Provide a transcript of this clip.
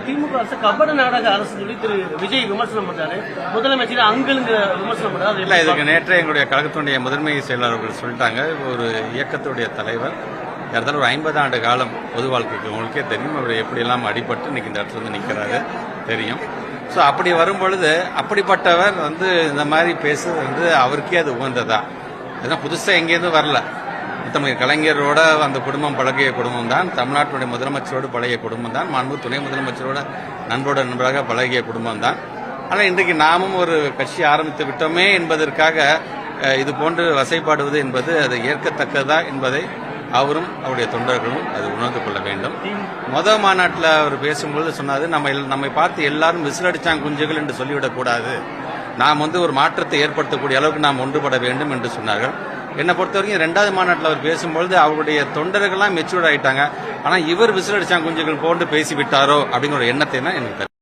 திமுக அரசு கபட நாடக அரசு சொல்லி திரு விஜய் விமர்சனம் பண்றாரு. முதலமைச்சர் அங்கிருங்கிற விமர்சனம் பண்றாரு. இல்ல, இதுக்கு நேற்றே எங்களுடைய கழகத்தினுடைய முதன்மை செயலாளர்கள் சொல்லிட்டாங்க. ஒரு இயக்கத்துடைய தலைவர் ஏறத்தாலும் ஒரு 50 ஆண்டு காலம் பொது வாழ்க்கைக்கு உங்களுக்கே தெரியும். அவர் எப்படியெல்லாம் அடிபட்டு இன்னைக்கு இந்த இடத்துல வந்து நிற்கிறாரு தெரியும். ஸோ அப்படி வரும்பொழுது அப்படிப்பட்டவர் இந்த மாதிரி பேசுறது அவருக்கே அது உகந்ததா? ஏன்னா புதுசாக எங்கேருந்து வரல. தமிழ் கலைஞரோட அந்த குடும்பம் பழகிய குடும்பம் தான், தமிழ்நாட்டுடைய முதலமைச்சரோடு பழகிய குடும்பம் தான், மாண்பு துணை முதலமைச்சரோட நண்பராக பழகிய குடும்பம் தான். ஆனால் இன்றைக்கு நாமும் ஒரு கட்சி ஆரம்பித்து விட்டோமே என்பதற்காக இது போன்று வசைப்பாடுவது என்பது அது ஏற்கத்தக்கதா என்பதை அவரும் அவருடைய தொண்டர்களும் அது உணர்ந்து கொள்ள வேண்டும். மாநாட்டில் அவர் பேசும்போது சொன்னாரு, நம்மை பார்த்து எல்லாரும் விசிலடிச்சாங்க குஞ்சுகள் என்று சொல்லிவிடக்கூடாது, நாம் ஒரு மாற்றத்தை ஏற்படுத்தக்கூடிய அளவுக்கு நாம் ஒன்றுபட வேண்டும் என்று சொன்னார்கள். என்னை பொறுத்த வரைக்கும் 2வது மாநாட்டில் அவர் பேசும்பொழுது அவருடைய தொண்டர்கள்லாம் மெச்சூர்ட் ஆயிட்டாங்க. ஆனால் இவர் விசிலடிச்சாங்க குஞ்சுகள் போன்று பேசிவிட்டாரோ அப்படிங்கிற ஒரு எண்ணத்தை தான் எனக்கு